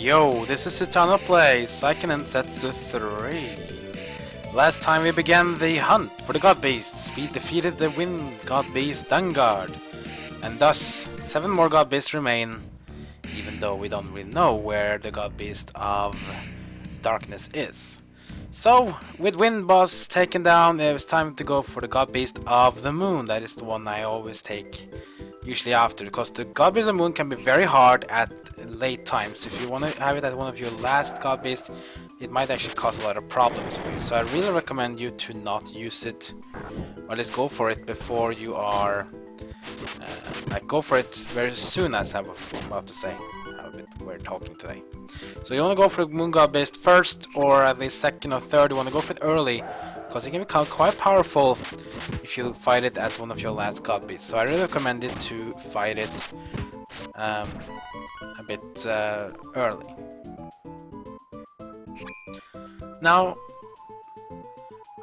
Yo, this is Citano plays Seiken Densetsu 3. Last time we began the hunt for the god beasts, we defeated the wind god beast Vanguard, and thus 7 more god beasts remain, even though we don't really know where the god beast of darkness is. So, with wind boss taken down, it was time to go for the god beast of the moon. That is the one I always take usually after, because the god beast of the moon can be very hard at late times. If you want to have it at one of your last god beasts, it might actually cause a lot of problems for you. So I really recommend you to not use it, or at least go for it before you are go for it very soon, as I'm about to say. I'm a bit weird talking today. So you want to go for the moon god beast first, or at least second or third. You want to go for it early, because it can become quite powerful if you fight it as one of your last god beasts. So I really recommend it to fight it a bit early. Now,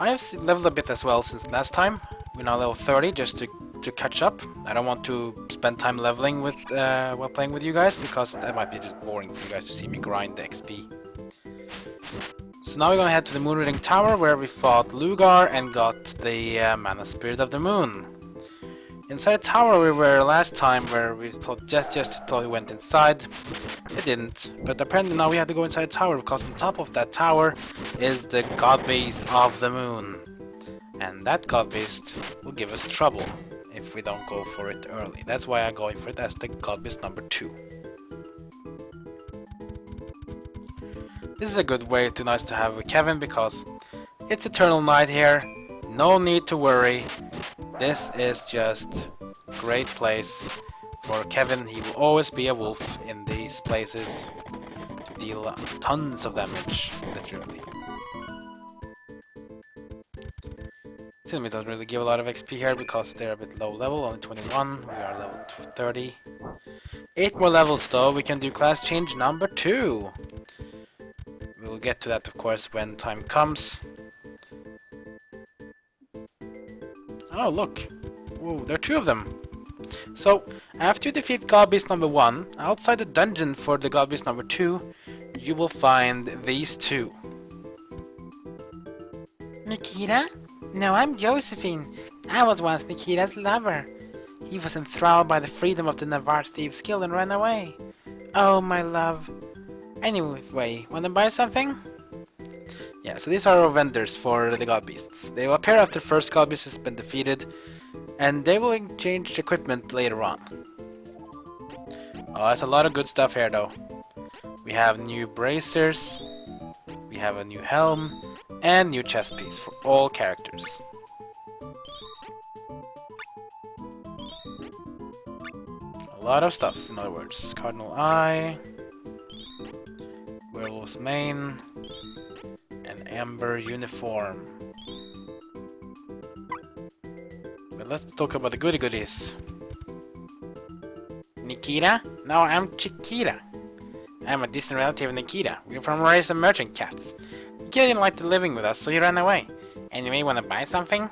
I have leveled a bit as well since last time. We're now level 30 just to catch up. I don't want to spend time leveling with while playing with you guys, because that might be just boring for you guys to see me grind the XP. So now we're gonna head to the Moonreading Tower, where we fought Lugar and got the Mana Spirit of the Moon. Inside the tower we were last time, where we thought just thought we went inside. It didn't, but apparently now we have to go inside the tower, because on top of that tower is the god beast of the moon. And that god beast will give us trouble if we don't go for it early. That's why I'm going for it as the god beast number 2. This is a good way to nice to have with Kevin, because it's eternal night here. No need to worry. This is just a great place for Kevin. He will always be a wolf in these places to deal tons of damage, literally. Cinnamon doesn't really give a lot of XP here because they're a bit low level, only 21. We are level 30. 8 more levels though. We can do class change number 2. We'll get to that, of course, when time comes. Oh, look. Whoa, there are 2 of them. So, after you defeat God Beast number 1, outside the dungeon for the God Beast number 2, you will find these 2. Nikita? No, I'm Josephine. I was once Nikita's lover. He was enthralled by the freedom of the Navarre thieves' guild and ran away. Oh, my love. Anyway, wanna buy something? Yeah, so these are our vendors for the god beasts. They will appear after the first god beast has been defeated, and they will exchange equipment later on. Oh, that's a lot of good stuff here though. We have new bracers, we have a new helm, and new chest piece for all characters. A lot of stuff, in other words. Cardinal Eye, Werewolf's Mane, and Amber Uniform. But let's talk about the goody goodies. Nikita? No, I'm Chiquita. I'm a distant relative of Nikita. We're from race of merchant cats. Nikita didn't like the living with us, so he ran away. Anyway, wanna buy something?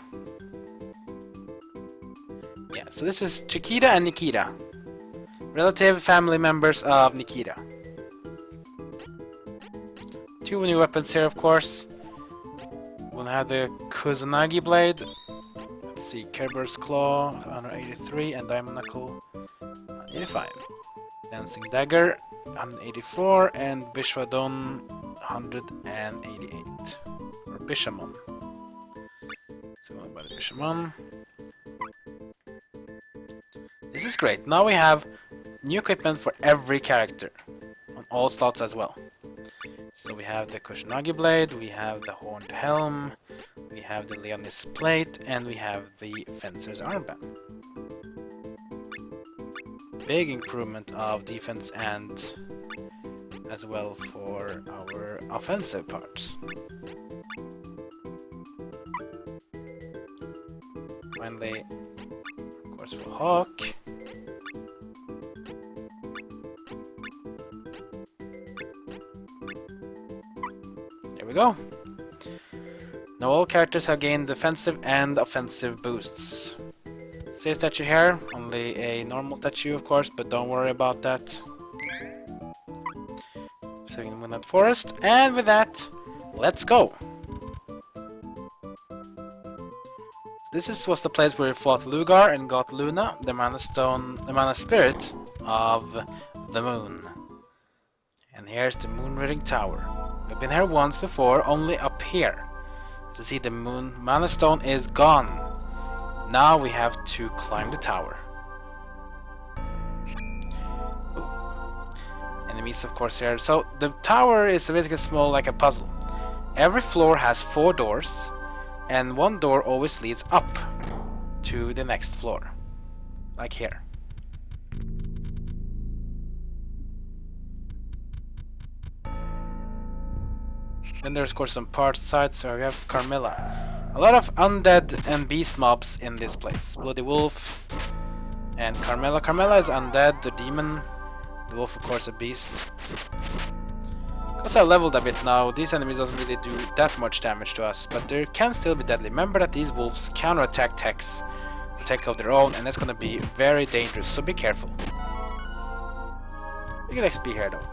Yeah, so this is Chiquita and Nikita. Relative family members of Nikita. 2 new weapons here, of course. We'll have the Kusanagi Blade. Let's see, Kerber's Claw, 183, and Diamond Knuckle, 185. Dancing Dagger, 184, and Bishwadon, 188. Or Bishamon. So we'll buy the Bishamon. This is great. Now we have new equipment for every character, on all slots as well. So we have the Kusanagi Blade, we have the Horned Helm, we have the Leonis Plate, and we have the Fencer's Armband. Big improvement of defense and as well for our offensive parts. Finally, of course, for Hawk. There we go. Now all characters have gained defensive and offensive boosts. Save statue here, only a normal statue of course, but don't worry about that. saving the Moonlight Forest. And with that, let's go! Was the place where we fought Lugar and got Luna, the mana spirit of the moon. And here's the Moonreading Tower. We've been here once before, only up here. To see the mana stone is gone. Now we have to climb the tower. Enemies, of course, here. So the tower is basically small, like a puzzle. Every floor has 4 doors, and one door always leads up to the next floor, like here. Then there's, of course, some parts side, so we have Carmilla. A lot of undead and beast mobs in this place. Bloody Wolf and Carmilla. Carmilla is undead, the demon. The wolf, of course, a beast. Because I leveled a bit now, these enemies doesn't really do that much damage to us, but they can still be deadly. Remember that these wolves counterattack techs, tech of their own, and that's gonna be very dangerous, so be careful. We get XP here though.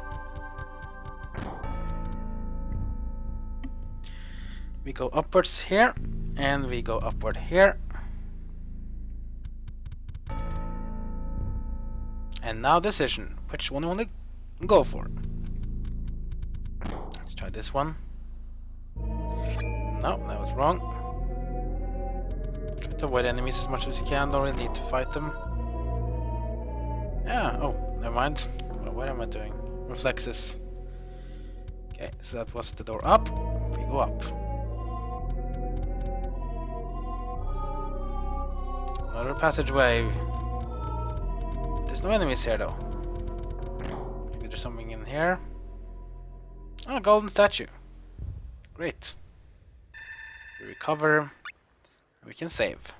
We go upwards here, and we go upward here. And now decision, which one you want to go for? Let's try this one. No, that was wrong. Try to avoid enemies as much as you can, don't really need to fight them. Yeah, oh, never mind. Well, what am I doing? Reflexes. Okay, so that was the door up. We go up. Another passageway. There's no enemies here though. Maybe there's something in here. Oh, golden statue. Great. We recover. And we can save.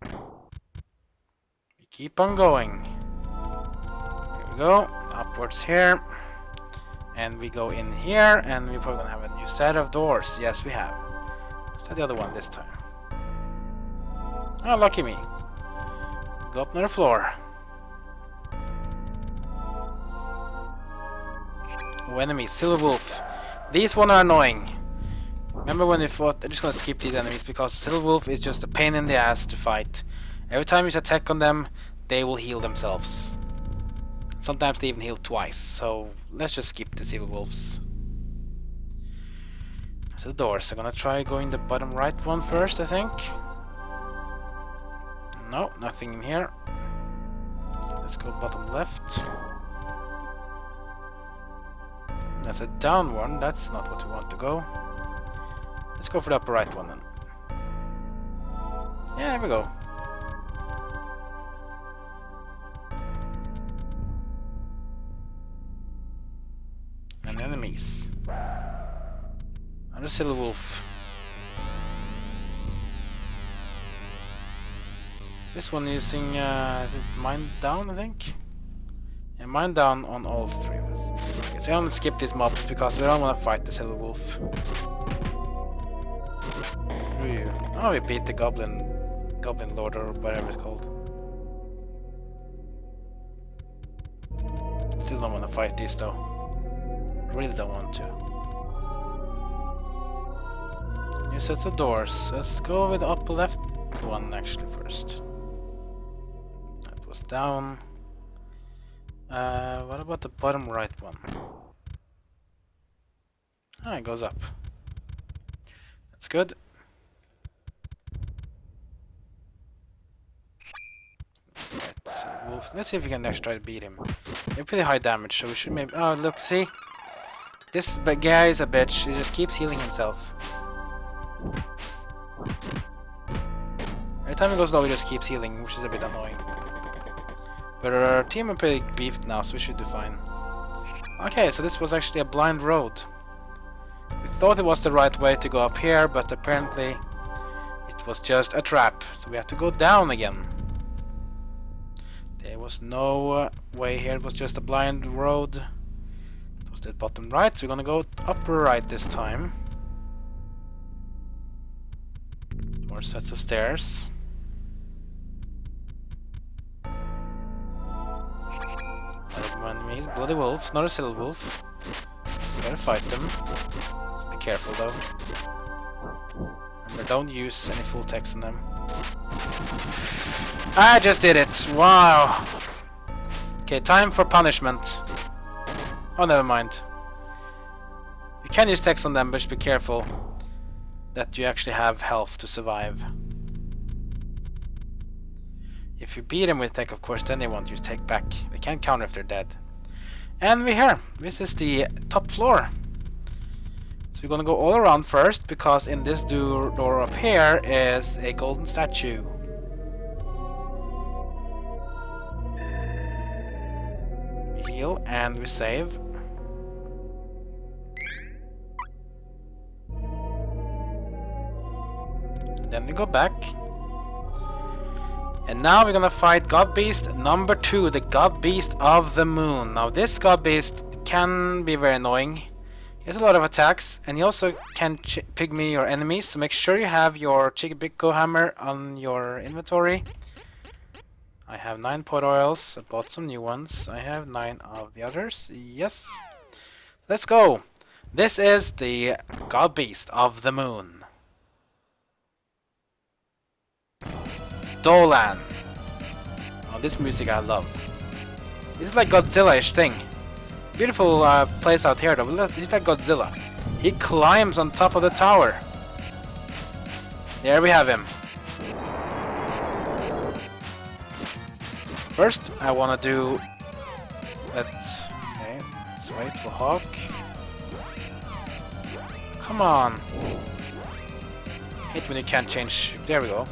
We keep on going. Here we go. Upwards here. And we go in here, and we're probably gonna have a new set of doors. Yes, we have. Let's try the other one this time. Oh, lucky me. Go up another floor. Oh, enemy, Silver Wolf. These one are annoying. Remember when we fought? I'm just gonna skip these enemies because Silver Wolf is just a pain in the ass to fight. Every time you attack on them, they will heal themselves. Sometimes they even heal twice, so let's just skip the Silver Wolves. So the doors, I'm gonna try going the bottom right one first, I think. No, nothing in here. Let's go bottom left. That's a down one, that's not what we want to go. Let's go for the upper right one then. Yeah, there we go. And enemies. Another Silver Wolf. This one using is it Mind Down, I think? Yeah, Mind Down on all 3 of us. Okay, so I'm gonna skip these mobs because we don't wanna fight the Silver Wolf. Screw you. Oh, we beat the Goblin Lord or whatever it's called. Still don't wanna fight these though. Really don't want to. New sets of doors. Let's go with the upper left one actually first. That was down. What about the bottom right one? Ah, it goes up. That's good. Right, so Wolf. Let's see if we can actually try to beat him. They're pretty high damage, so we should maybe. Oh, look, see? This guy is a bitch. He just keeps healing himself. Every time he goes low, he just keeps healing, which is a bit annoying. But our team are pretty beefed now, so we should do fine. Okay, so this was actually a blind road. We thought it was the right way to go up here, but apparently it was just a trap. So we have to go down again. There was no way here, it was just a blind road. The bottom right, so we're gonna go upper right this time. More sets of stairs. More enemies. Bloody wolves, not a silver wolf. Gotta fight them. Just be careful though. Remember, don't use any full text on them. I just did it! Wow! Okay, time for punishment. Oh, never mind. You can use text on them, but just be careful that you actually have health to survive. If you beat them with tech, of course, then they won't use tech back. They can't counter if they're dead. And we're here. This is the top floor. So we're gonna go all around first, because in this door up here is a golden statue. We heal and we save. Then we go back. And now we're gonna fight God Beast number 2, the God Beast of the Moon. Now this God Beast can be very annoying. He has a lot of attacks, and he also can pygmy your enemies, so make sure you have your Chigibiko hammer on your inventory. I have 9 pot oils, I bought some new ones. I have 9 of the others, yes. Let's go! This is the God Beast of the Moon. Dolan. Oh, this music I love. This is like Godzilla-ish thing. Beautiful place out here though. He's like Godzilla. He climbs on top of the tower. There we have him. First, I want to do... Okay, let's wait for Hawk. Come on. Hate when you can't change... There we go.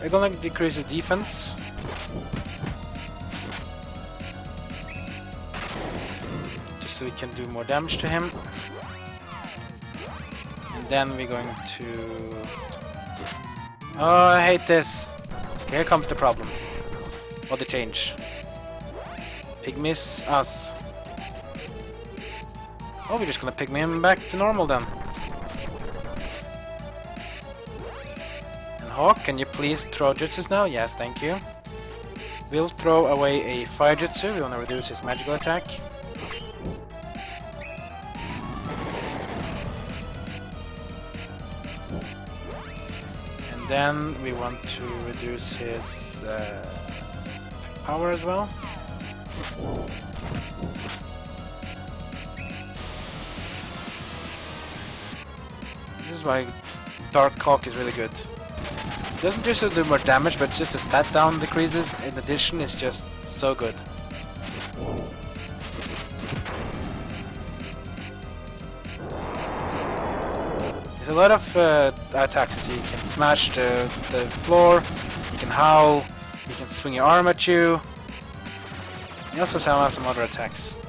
We're gonna decrease his defense. Just so we can do more damage to him. And then we're going to... Oh, I hate this. Okay, here comes the problem. Or the change. Pygmies us. Oh, we're just gonna pygmy him back to normal then. Hawk, can you please throw jutsus now? Yes, thank you. We'll throw away a fire jutsu. We want to reduce his magical attack. And then we want to reduce his power as well. This is why Dark Hawk is really good. It doesn't just do more damage, but just the stat down decreases. In addition, it's just so good. There's a lot of attacks. You can smash the floor, you can howl, you can swing your arm at you. You also have some other attacks.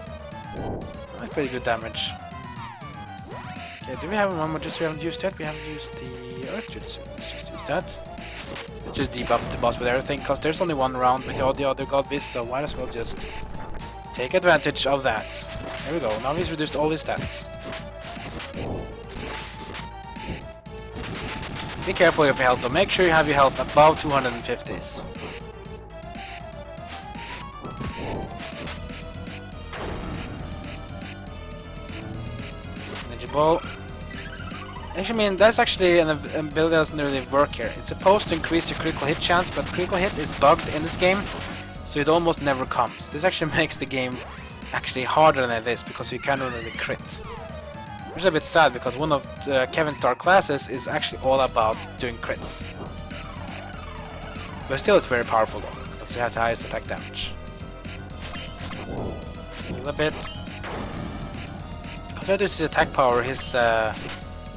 That's pretty good damage. Okay, do we have one more jutsu we haven't used yet? We haven't used the Earth Jutsu. Let's just use that. Let's just debuff the boss with everything, because there's only one round with all the other god beasts, so might as well just take advantage of that. There we go, now he's reduced all his stats. Be careful of your health though, make sure you have your health above 250s. Ninja Ball. Actually, I mean, that's actually an ability that doesn't really work here. It's supposed to increase your critical hit chance, but critical hit is bugged in this game, so it almost never comes. This actually makes the game actually harder than it is, because you can't really crit. Which is a bit sad, because one of Kevin's dark classes is actually all about doing crits. But still, it's very powerful though, because it has the highest attack damage. Heal a bit. Compared to his attack power, his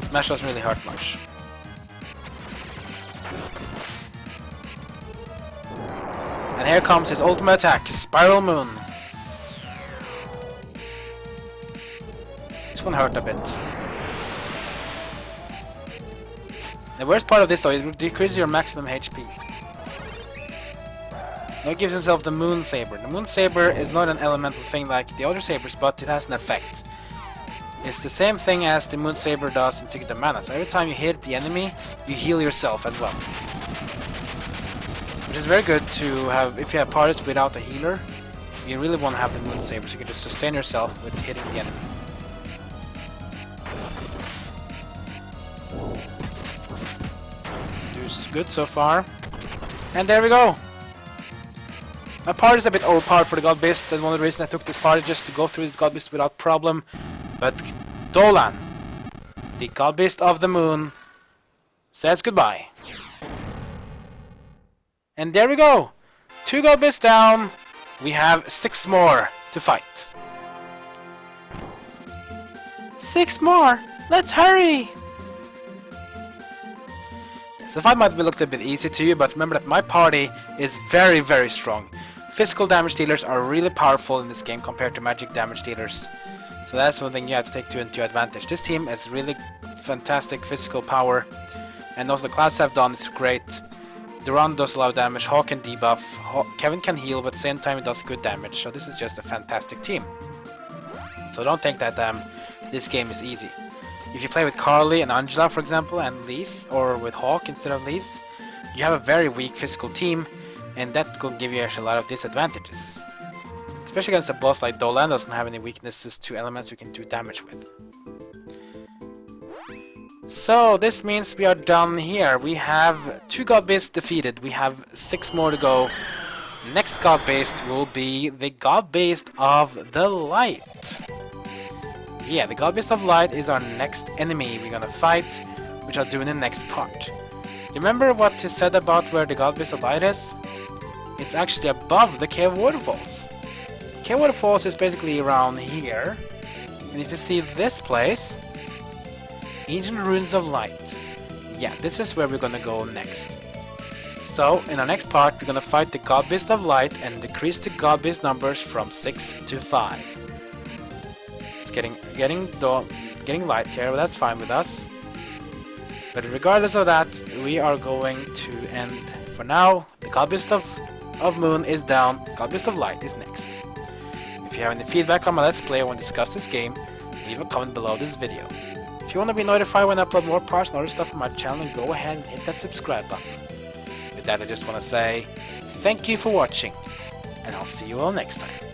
smash doesn't really hurt much. And here comes his ultimate attack, Spiral Moon. This one hurt a bit. The worst part of this though is it decreases your maximum HP. Now he gives himself the Moon Saber. The Moon Saber is not an elemental thing like the other sabers, but it has an effect. is the same thing as the Moon Saber does in Secret of Mana. So every time you hit the enemy, you heal yourself as well. Which is very good to have if you have parties without a healer. You really want to have the Moon Saber so you can just sustain yourself with hitting the enemy. Does good so far. And there we go! My party is a bit overpowered for the God Beast. That's one of the reasons I took this party, just to go through the God Beast without problem. But Dolan, the God Beast of the Moon, says goodbye. And there we go! 2 God Beasts down. We have 6 more to fight. 6 more! Let's hurry! So the fight might look a bit easy to you, but remember that my party is very, very strong. Physical damage dealers are really powerful in this game compared to magic damage dealers. So that's one thing you have to take into advantage. This team has really fantastic physical power. And also the class I've done is great. Duran does a lot of damage, Hawk can debuff, Kevin can heal, but at the same time it does good damage. So this is just a fantastic team. So don't think that this game is easy. If you play with Carly and Angela, for example, and Lise, or with Hawk instead of Lise, you have a very weak physical team, and that could give you actually a lot of disadvantages. Especially against a boss like Dolan, doesn't have any weaknesses to elements you can do damage with. So this means we are done here. We have 2 God Beasts defeated. We have 6 more to go. Next God Beast will be the God Beast of the Light. Yeah, the God Beast of Light is our next enemy we're gonna fight, which I'll do in the next part. Remember what you said about where the God Beast of Light is? It's actually above the Cave Waterfalls. Cave Waterfalls is basically around here. And if you see this place, Ancient Ruins of Light. Yeah, this is where we're gonna go next. So, in our next part, we're gonna fight the God Beast of Light and decrease the God Beast numbers from 6 to 5. It's getting light here, but that's fine with us. But regardless of that, we are going to end for now. The God Beast of Moon is down, God Beast of Light is next. If you have any feedback on my Let's Play or want to discuss this game, leave a comment below this video. If you want to be notified when I upload more parts and other stuff on my channel, go ahead and hit that subscribe button. With that, I just want to say thank you for watching, and I'll see you all next time.